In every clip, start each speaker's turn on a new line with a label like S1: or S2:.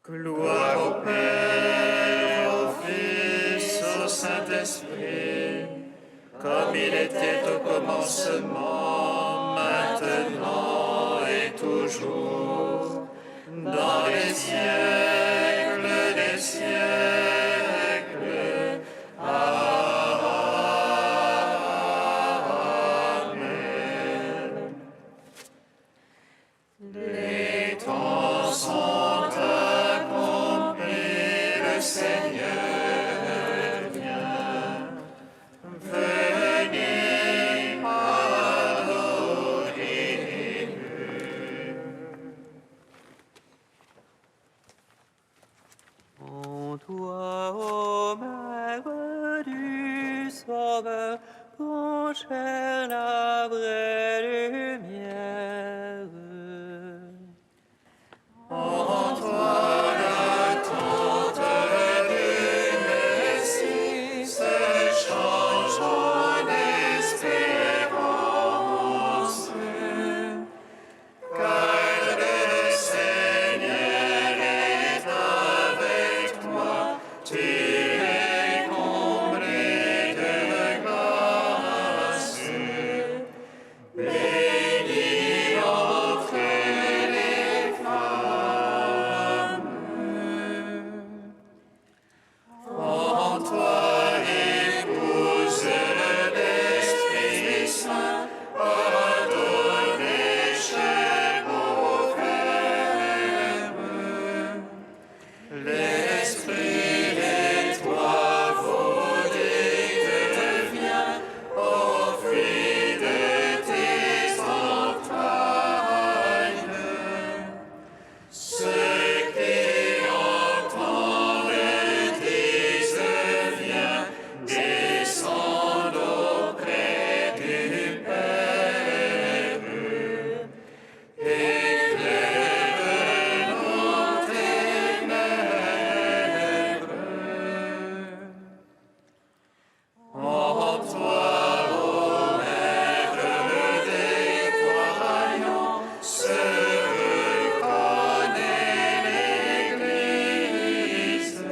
S1: Gloire au Père, au Fils, au Saint-Esprit, comme il était au commencement, maintenant et toujours, dans les siècles des siècles. Amen. Les temps sont accomplis, le Seigneur vient. Venez, adorez-le.
S2: En toi, ô Mère du Sauveur, penchait la vraie lumière.
S1: En toi, l'attente du Messie se change en espérance. Car le Seigneur est avec toi, tu es comblé de grâce. Bénie entre les femmes. En toi, épouse de l'Esprit Saint, adorée chair au Verbe. L'Esprit et toi, vous devient au fruit de tes entrailles. Ceux qui entendent disent, viens, descendons auprès du Père. Éclaire nos ténèbres. En toi, ô Mère des croyants, se reconnaît l'Église,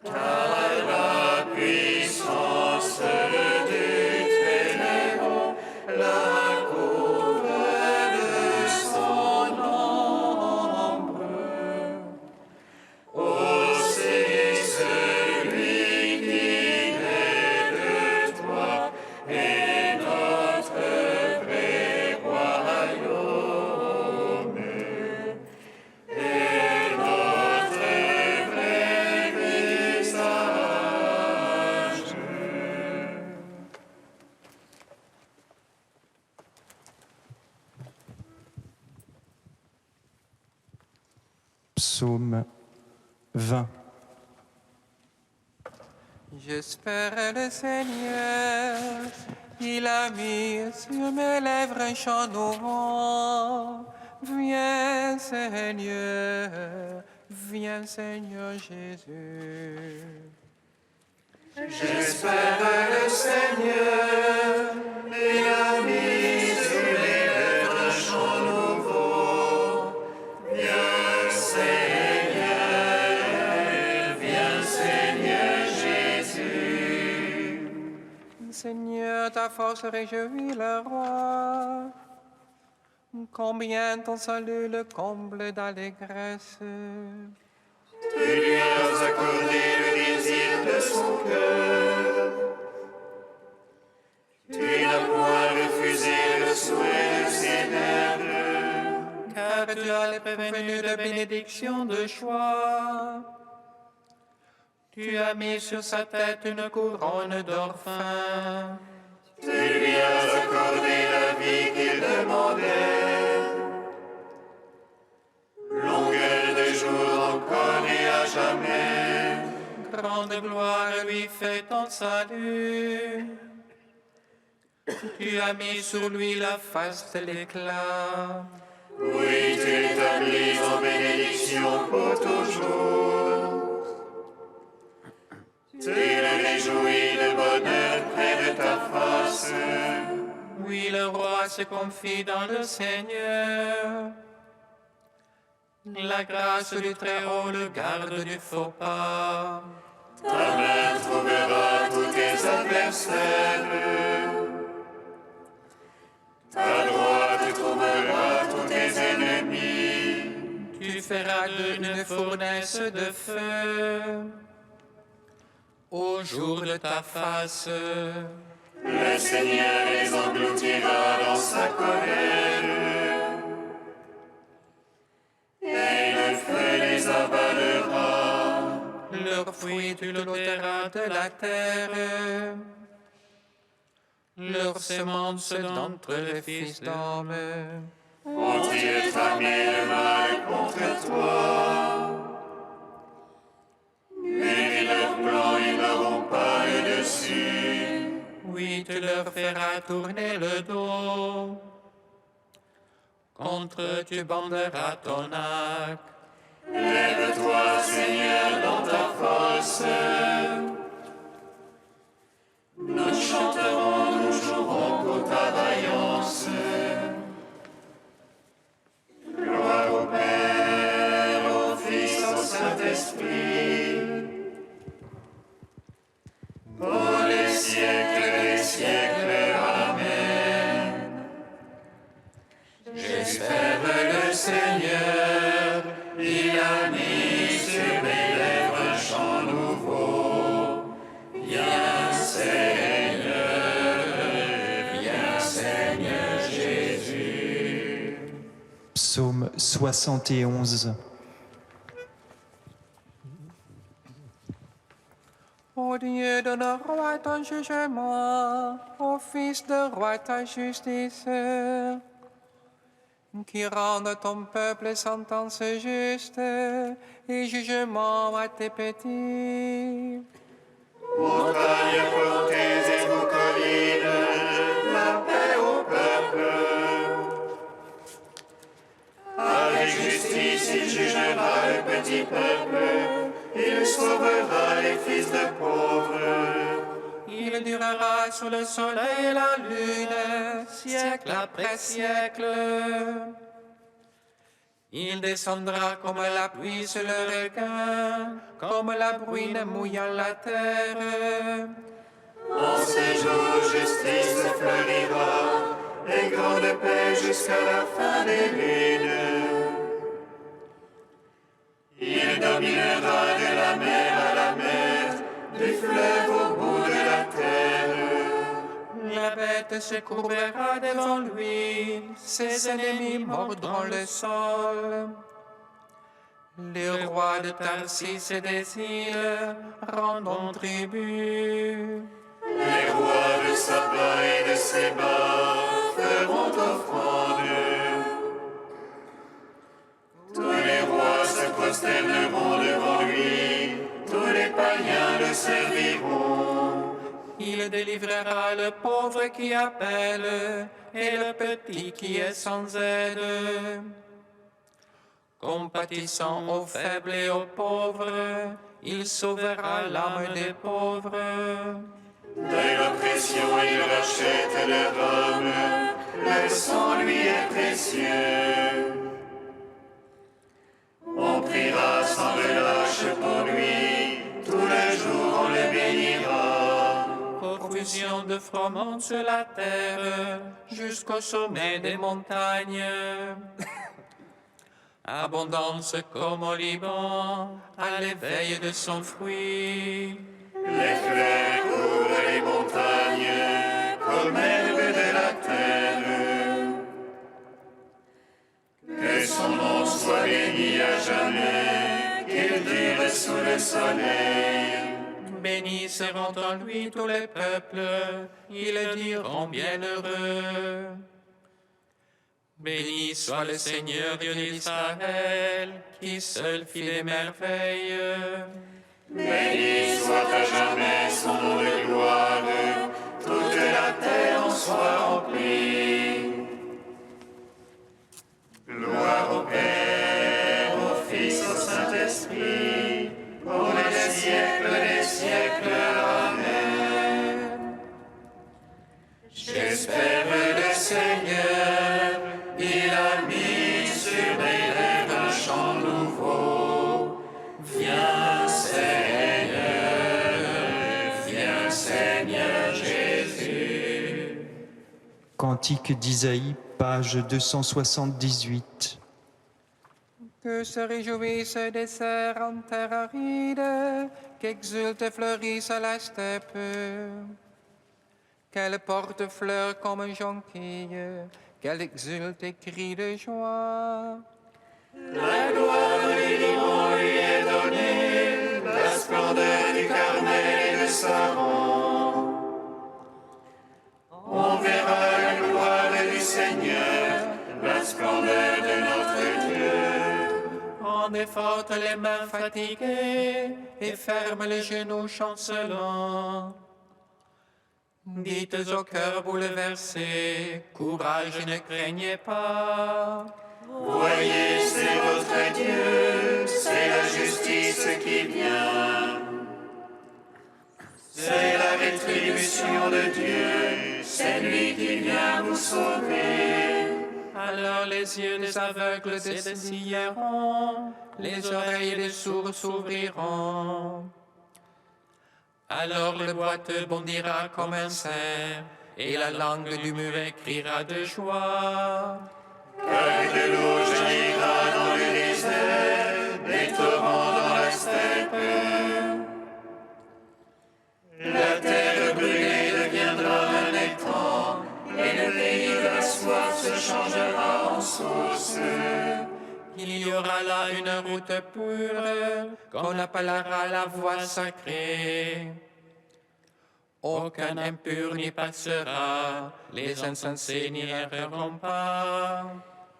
S1: car la puissance du Très-Haut la couvre de son ombre. Aussi celui qui naît de toi est notre vrai royaume et notre vrai visage.
S3: Psaume 20.
S2: J'espère le Seigneur, il a mis sur mes lèvres un chant nouveau. Viens Seigneur Jésus.
S1: J'espère le Seigneur, il a mis sur mes lèvres un chant nouveau. Viens Seigneur Jésus.
S2: Seigneur, ta force réjouit le roi. Combien ton salut le comble d'allégresse.
S1: Tu lui as accordé le désir de son cœur. Tu n'as point refusé le souhait de ses lèvres.
S2: Car tu as prévenu de bénédiction de choix. Tu as mis sur sa tête une couronne d'or fin.
S1: Tu lui as accordé la vie qu'il demandait. Longueur de jour encore et à jamais.
S2: Grande gloire lui fait ton salut. Tu as mis sur lui la face de l'éclat.
S1: Oui, tu l'établis en bénédiction pour toujours. Tu le réjouis de bonheur près de ta face.
S2: Oui, le roi se confie dans le Seigneur. La grâce du Très-Haut le garde du faux pas.
S1: Ta main trouvera tous tes adversaires. Ta droite trouvera tous tes ennemis.
S2: Tu feras d'eux une fournaise de feu. Au jour de ta face,
S1: Le Seigneur les engloutira dans sa colère. Et le feu les avalera.
S2: leur fruit tu l'ôteras de la terre. Leur semence d'entre les fils d'hommes.
S1: Ont-ils tramé le mal contre toi? Mais leurs plans, ils n'auront pas le dessus.
S2: Oui, tu leur feras tourner le dos. Contre eux, tu banderas ton arc.
S1: Lève-toi, Seigneur, dans ta force. Nous chanterons, nous jouerons pour ta vaillance. Gloire au Père, au Fils, au Saint-Esprit. Pour les siècles des siècles. Amen. J'espère le Seigneur, il a mis sur mes lèvres un chant nouveau. Viens Seigneur Jésus.
S3: Psaume 71.
S2: Ô Dieu, donne au roi ton jugement, au fils de roi ta justice, qui rende ton peuple sentence juste et jugement à tes petits.
S1: Montagnes, portez et vous collines, la paix au peuple. Avec justice, il jugera le petit peuple, il sauvera les fils de pauvres.
S2: Il durera sous le soleil et la lune, siècle après siècle. Il descendra comme la pluie sur le regain, comme la bruine mouillant la terre.
S1: En ces jours, justice fleurira, et grande paix jusqu'à la fin des lunes. Il dominera de la mer à la mer, du fleuve au bout de la terre.
S2: La bête se courbera devant lui, ses ennemis mordront le sol. Les rois de Tarsis et des îles rendront tribut.
S1: Les rois de Saba et de Séba feront offrande. Tous les rois se prosterneront devant lui, tous les païens le serviront.
S2: Il délivrera le pauvre qui appelle et le petit qui est sans aide. Compatissant aux faibles et aux pauvres, il sauvera l'âme des pauvres.
S1: De l'oppression, il rachète leur âme, leur sang lui est précieux. On priera sans relâche pour lui, tout le jour on le bénira.
S2: Profusion de froment sur la terre, jusqu'au sommet des montagnes. Abondance comme au Liban, à l'éveil de son fruit.
S1: Les fleurs couvrent les montagnes, comme herbe de la terre. Que son nom soit béni à jamais, qu'il dure sous le soleil.
S2: Bénis seront en lui tous les peuples, ils le diront bienheureux. Béni soit le Seigneur Dieu d'Israël, qui seul fit des merveilles.
S1: Béni soit à jamais son nom de gloire, toute la terre en soit remplie. Gloire au Père, au Fils, au Saint-Esprit, pour les siècles des siècles. Amen. J'espère le Seigneur, il a mis sur mes lèvres un chant
S3: Cantique d'Isaïe, page 278.
S2: Que se réjouisse des serres en terre aride, qu'exulte et fleurisse la steppe, qu'elle porte fleurs comme un jonquille, qu'elle exulte et crie de joie.
S1: La gloire du Liban lui est donnée, la splendeur du Carmel et de Saron. On verra la gloire du Seigneur, la splendeur de notre Dieu.
S2: On efforte les mains fatiguées et ferme les genoux chancelants. Dites au cœur bouleversé, courage, ne craignez pas.
S1: Voyez, c'est votre Dieu, c'est la justice qui vient. C'est la rétribution de Dieu, c'est lui qui vient vous sauver.
S2: Alors les yeux des aveugles dessilleront, les oreilles des sourds s'ouvriront. Alors le boiteux bondira comme un cerf, et la langue du muet criera de joie.
S1: Car de l'eau jaillira dans le désert, des torrents dans la steppe. La terre brûlée deviendra un étang, et le pays de la soif se changera en source.
S2: Il y aura là une route pure, qu'on appellera la voie sacrée. Aucun impur n'y passera, les insensés n'y erreront pas.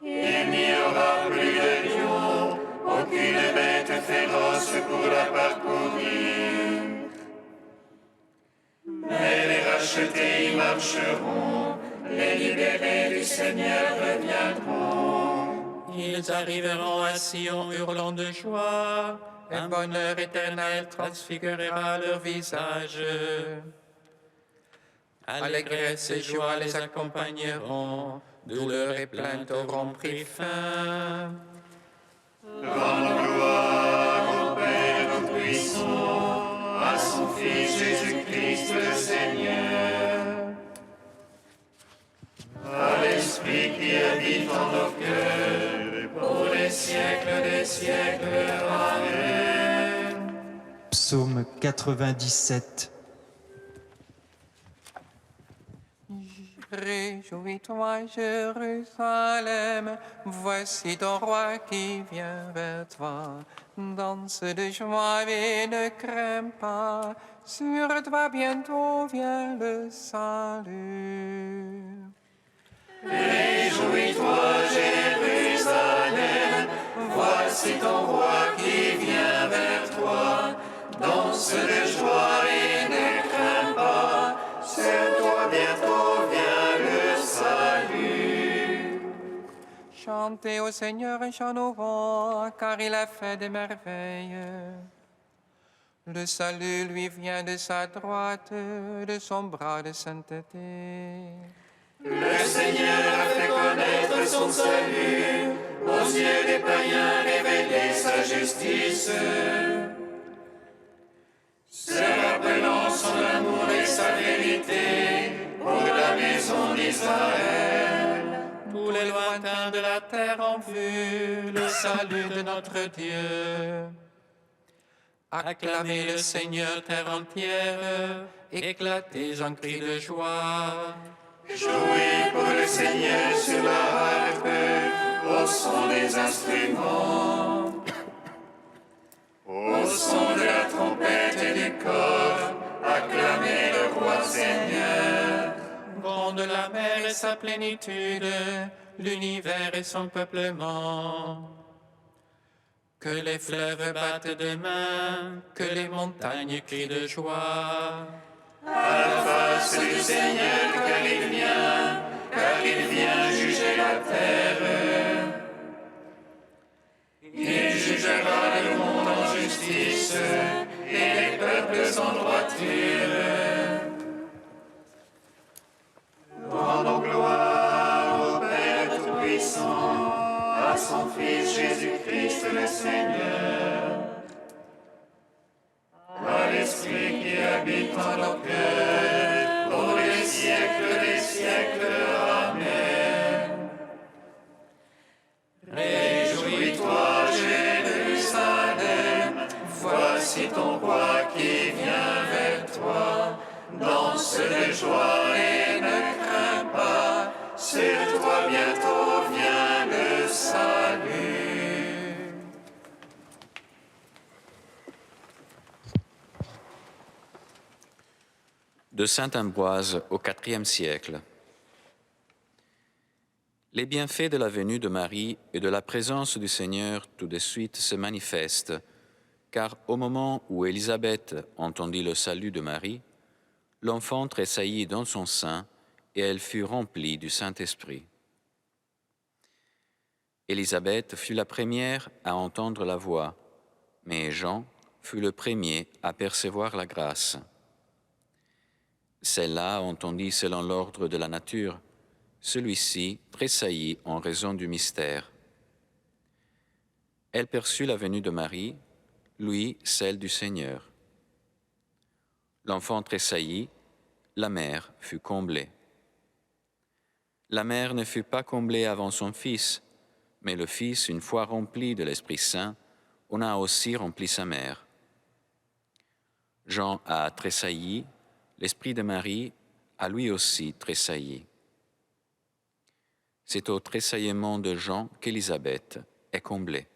S1: Il n'y aura plus de lion, aucune bête féroce pour la parcourir. Mais les rachetés y marcheront, les libérés du Seigneur reviendront.
S2: Ils arriveront à Sion hurlant de joie, un bonheur éternel transfigurera leur visage. Allégresse et joie les accompagneront, douleur et plainte auront pris fin.
S1: Rendons gloire au Père Tout-Puissant, à son Fils Jésus-Christ le Seigneur, à l'Esprit qui habite en nos cœurs, pour les siècles des siècles. Amen.
S3: Psaume 97.
S2: Réjouis-toi, Jérusalem, voici ton roi qui vient vers toi. Danse de joie et ne crains pas, sur toi bientôt vient le salut.
S1: Réjouis-toi, Jérusalem, voici ton roi qui vient vers toi. Danse de joie et ne crains pas, sur toi bientôt vient le salut.
S2: Chantez au Seigneur un chant nouveau, car il a fait des merveilles. Le salut lui vient de sa droite, de son bras de sainteté.
S1: Le Seigneur a fait connaître son salut, aux yeux des païens révéler sa justice. Se rappelant son amour et sa vérité pour la maison d'Israël.
S2: Tous les lointains de la terre ont vu le salut de notre Dieu. Acclamez le Seigneur terre entière, éclatez en cris de joie.
S1: Jouez pour le Seigneur sur la harpe, au son des instruments, au son de la trompette et du corps, acclamez le roi Seigneur.
S2: Gronde la mer et sa plénitude, l'univers et son peuplement. Que les fleuves battent de main, que les montagnes crient de joie.
S1: À la face du Seigneur, car il vient juger la terre. Il jugera le monde en justice et les peuples en droiture. Rendons gloire au Père Tout-Puissant, à son Fils Jésus-Christ le Seigneur, à l'Esprit qui habite en nos cœurs, pour les siècles des siècles. Amen. de joie et ne crains pas, sur toi bientôt vient le salut.
S4: De saint Ambroise au IVe siècle. Les bienfaits de la venue de Marie et de la présence du Seigneur tout de suite se manifestent, car au moment où Élisabeth entendit le salut de Marie, l'enfant tressaillit dans son sein et elle fut remplie du Saint-Esprit. Élisabeth fut la première à entendre la voix, mais Jean fut le premier à percevoir la grâce. Celle-là entendit selon l'ordre de la nature, celui-ci tressaillit en raison du mystère. Elle perçut la venue de Marie, lui celle du Seigneur. L'enfant tressaillit, la mère fut comblée. La mère ne fut pas comblée avant son fils, mais le fils, une fois rempli de l'Esprit Saint, en a aussi rempli sa mère. Jean a tressailli, l'Esprit de Marie a lui aussi tressailli. C'est au tressaillement de Jean qu'Élisabeth est comblée.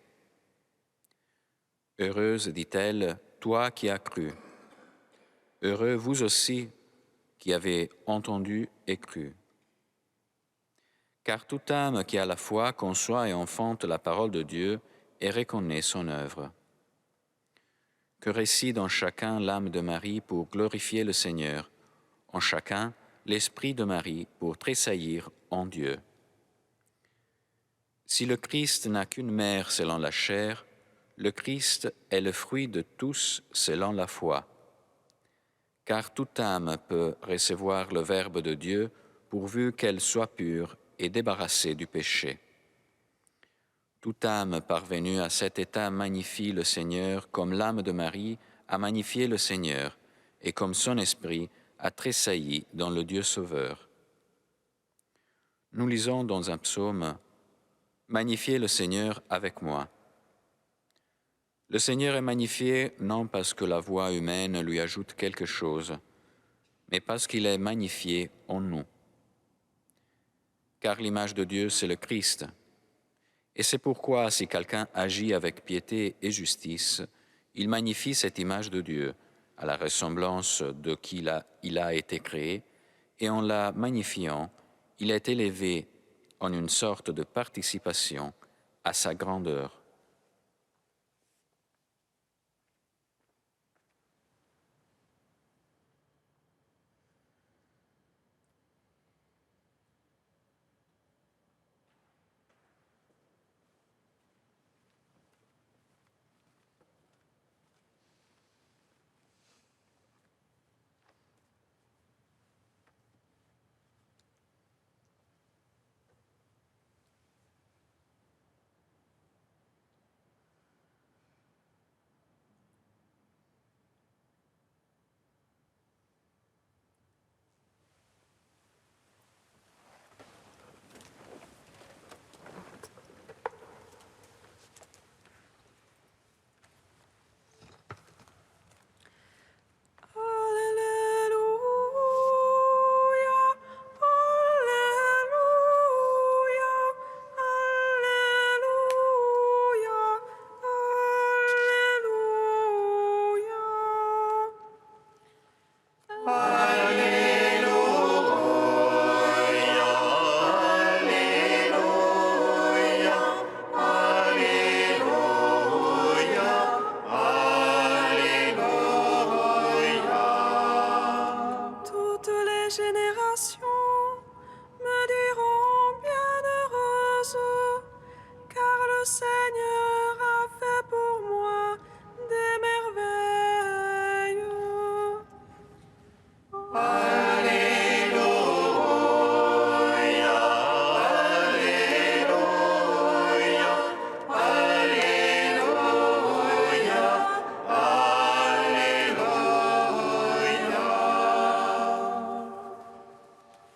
S4: Heureuse, dit-elle, toi qui as cru. Heureux vous aussi qui avez entendu et cru. Car toute âme qui a la foi conçoit et enfante la parole de Dieu et reconnaît son œuvre. Que réside en chacun l'âme de Marie pour glorifier le Seigneur, en chacun l'esprit de Marie pour tressaillir en Dieu. Si le Christ n'a qu'une mère selon la chair, le Christ est le fruit de tous selon la foi. Car toute âme peut recevoir le Verbe de Dieu pourvu qu'elle soit pure et débarrassée du péché. Toute âme parvenue à cet état magnifie le Seigneur comme l'âme de Marie a magnifié le Seigneur et comme son esprit a tressailli dans le Dieu Sauveur. Nous lisons dans un psaume « Magnifiez le Seigneur avec moi ». Le Seigneur est magnifié non parce que la voix humaine lui ajoute quelque chose, mais parce qu'il est magnifié en nous. Car l'image de Dieu, c'est le Christ. Et c'est pourquoi, si quelqu'un agit avec piété et justice, il magnifie cette image de Dieu, à la ressemblance de qui il a été créé, et en la magnifiant, il est élevé en une sorte de participation à sa grandeur.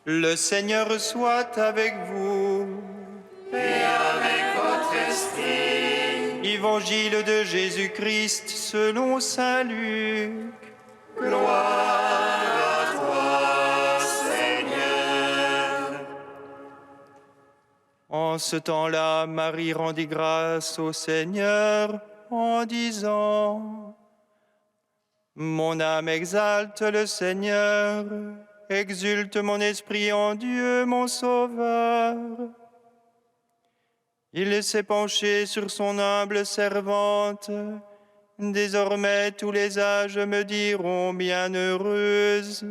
S5: Le Seigneur soit avec vous.
S1: Et avec votre esprit.
S5: Évangile de En ce temps-là, Marie rendit grâce au Seigneur en disant: Mon âme exalte le Seigneur, exulte mon esprit en Dieu mon Sauveur. Il s'est penché sur son humble servante. Désormais tous les âges me diront bienheureuse.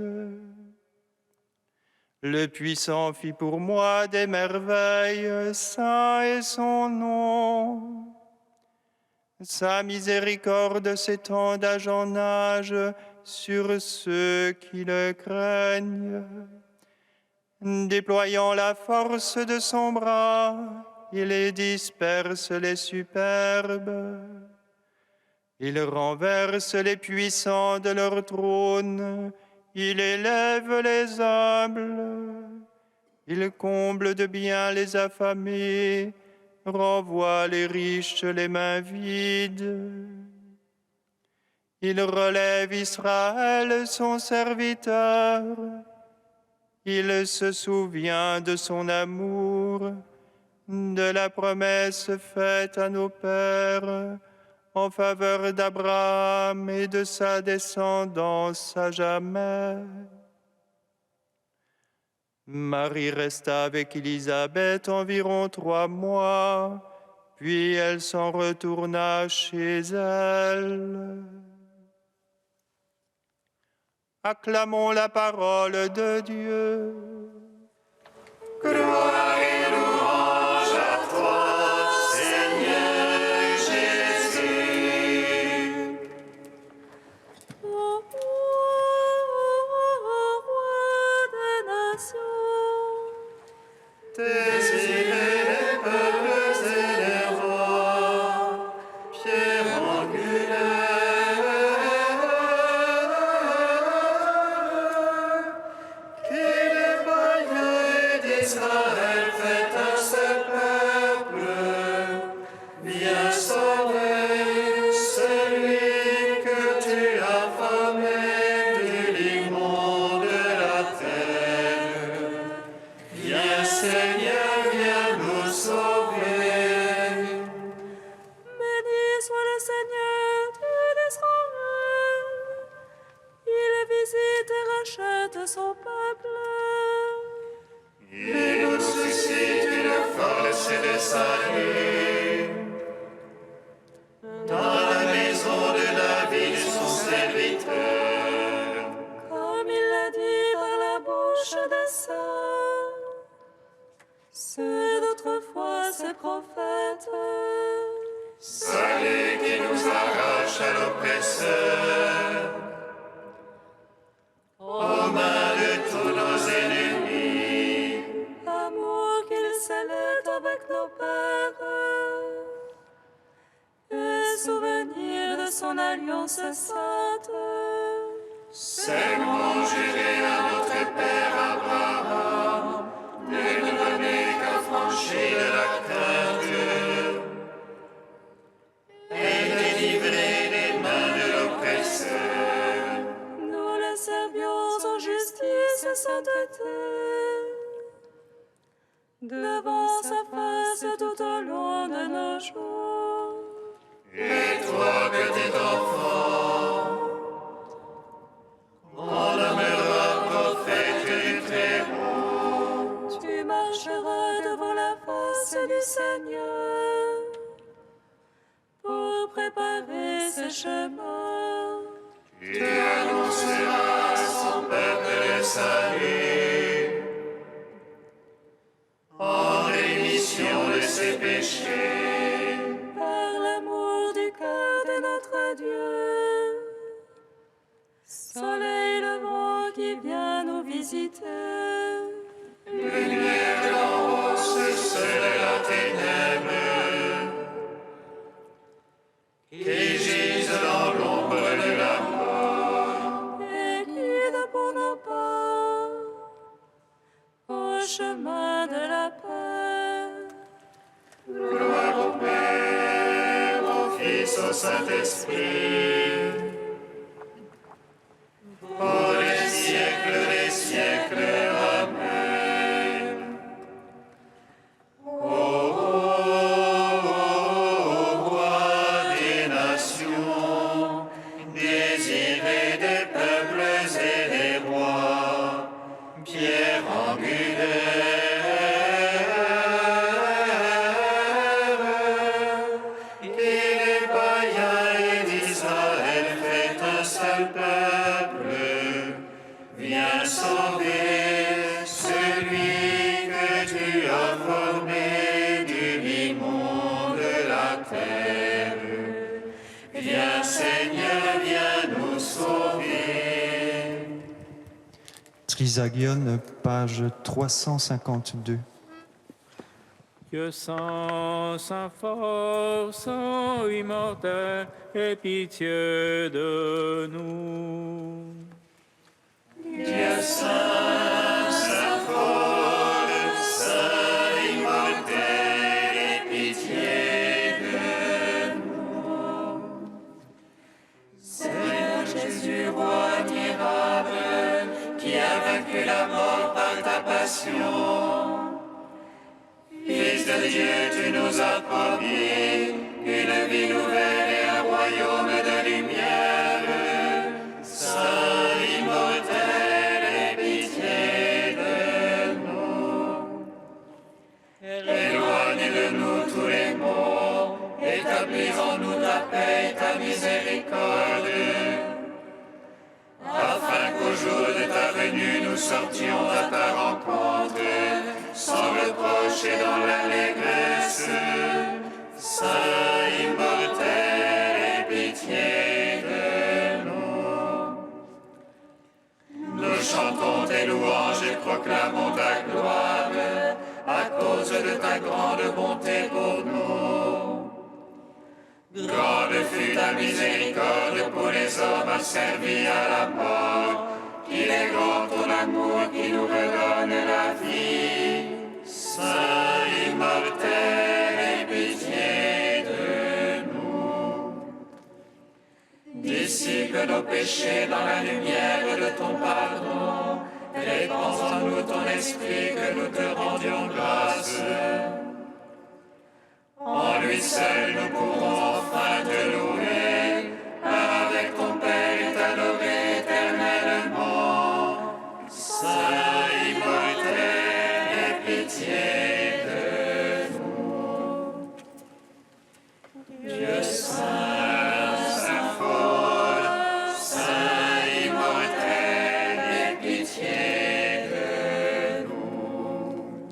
S5: Le Puissant fit pour moi des merveilles, saint est son nom. Sa miséricorde s'étend d'âge en âge sur ceux qui le craignent. Déployant la force de son bras, il disperse les superbes. Il renverse les puissants de leur trône. Il élève les humbles. Il comble de bien les affamés. Renvoie les riches les mains vides. Il relève Israël, son serviteur. Il se souvient de son amour, de la promesse faite à nos pères, en faveur d'Abraham et de sa descendance à jamais. Marie resta avec Élisabeth environ 3 mois, puis elle s'en retourna chez elle. Acclamons la parole de Dieu.
S1: Gloire et louange à toi, Seigneur Jésus.
S6: Ô roi des nations,
S1: Désirez les peuples et les rois, pierre angulaire, qui les païens d'Israël fait à ce peuple. Viens sauver celui que tu as formé du limon de la terre. Viens Seigneur, viens nous sauver.
S6: béni soit le Seigneur, Dieu d'Israël. Il visite et rachète son peuple.
S1: Il nous suscite une force et le salut. Dans la maison de David, son serviteur.
S6: Comme il l'a dit par la bouche des saints, ceux d'autrefois, ses prophètes.
S1: Salut qui nous arrache à l'oppresseur. Aux mains de tous nos ennemis.
S6: Amour qu'il scellait avec nos pères, et souvenir de son alliance sainte.
S1: Serment juré à notre Père Abraham, de ne donner qu'affranchis de la crainte et délivrer des mains de l'oppresseur.
S6: Nous le servions en justice et sainteté, devant sa face tout au long de nos jours.
S1: Et toi, petit enfant, on nommera prophète du Très-Haut.
S6: Tu marcheras devant la face du Seigneur pour préparer ses chemins.
S1: Tu annonceras à son peuple le salut, en rémission de ses péchés.
S6: Par l'amour du cœur de notre Dieu, soleil levant qui vient nous visiter.
S1: Lumière d'en haut, ce serait la ténèbre, qui gise dans l'ombre de la mort.
S6: Et guide pour nos pas au chemin de la paix.
S1: Gloire au Père, au Fils, au Saint-Esprit, pour les siècles des siècles. Amen. Ô
S3: Trisagion, page 352.
S7: Dieu sans force, immortel, aie pitié de nous.
S1: Dieu saint, saint fort, saint immortel, aie pitié de nous. Seigneur Jésus, roi admirable, qui a vaincu la mort par ta passion, Fils de Dieu, tu nous as promis une vie nouvelle et un royaume de lumière. Saint immortel, aie pitié de nous. Éloigne de nous tous les maux, établis en nous ta paix et ta miséricorde, afin qu'au jour de ta venue nous sortions à ta rencontre, sans reproche et dans l'allégresse. Saint immortel, aie pitié de nous. Nous chantons tes louanges et proclamons ta gloire, à cause de ta grande bonté pour nous. Grande fut ta miséricorde pour les hommes asservis à la mort. Il est grand ton amour qui nous redonne la vie. Saint immortel, aie pitié de nous. Dissipe nos péchés dans la lumière de ton pardon. Répands en nous ton esprit, que nous te rendions grâce. En lui seul nous pourrons enfin te louer, avec ton Père et t'adorer éternellement. Saint immortel, aie pitié de nous. Dieu saint, saint fort, saint immortel, aie pitié de nous.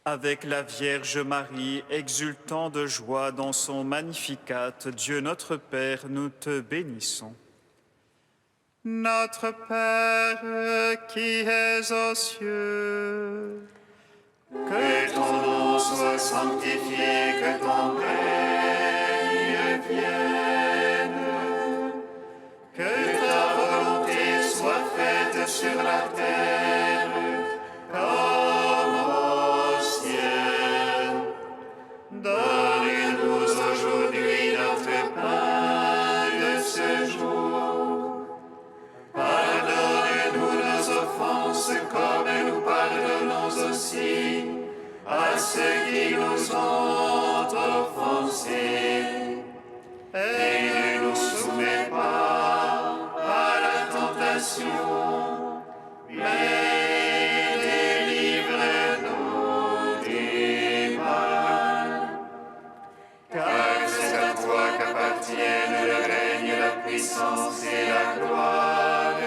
S8: Avec la Vierge Marie, exultant de joie dans son Magnificat, Dieu notre Père, nous te bénissons. Notre Père qui es aux cieux,
S1: Que ton nom soit sanctifié, que ton règne vienne, que ta volonté soit faite sur la terre comme au ciel. Donne-nous aujourd'hui notre pain de ce jour. Pardonne-nous nos offenses comme nous pardonnons aussi à ceux qui nous ont offensés. Et ne nous soumets pas à la tentation, mais délivre-nous du mal. Car c'est à toi qu'appartiennent le règne, la puissance et la gloire,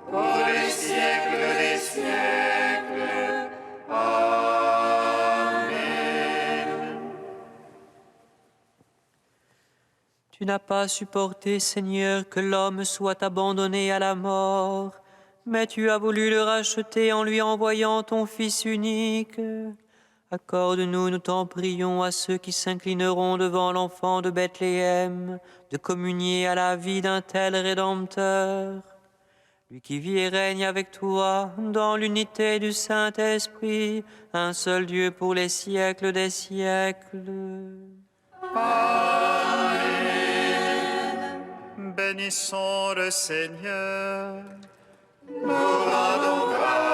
S1: pour les siècles des siècles. Amen.
S9: Tu n'as pas supporté, Seigneur, que l'homme soit abandonné à la mort, mais tu as voulu le racheter en lui envoyant ton Fils unique. Accorde-nous, nous t'en prions, à ceux qui s'inclineront devant l'enfant de Bethléem, de communier à la vie d'un tel Rédempteur. Lui qui vit et règne avec toi dans l'unité du Saint-Esprit, un seul Dieu pour les siècles des siècles.
S8: bénissons le Seigneur.
S1: Nous rendons grâce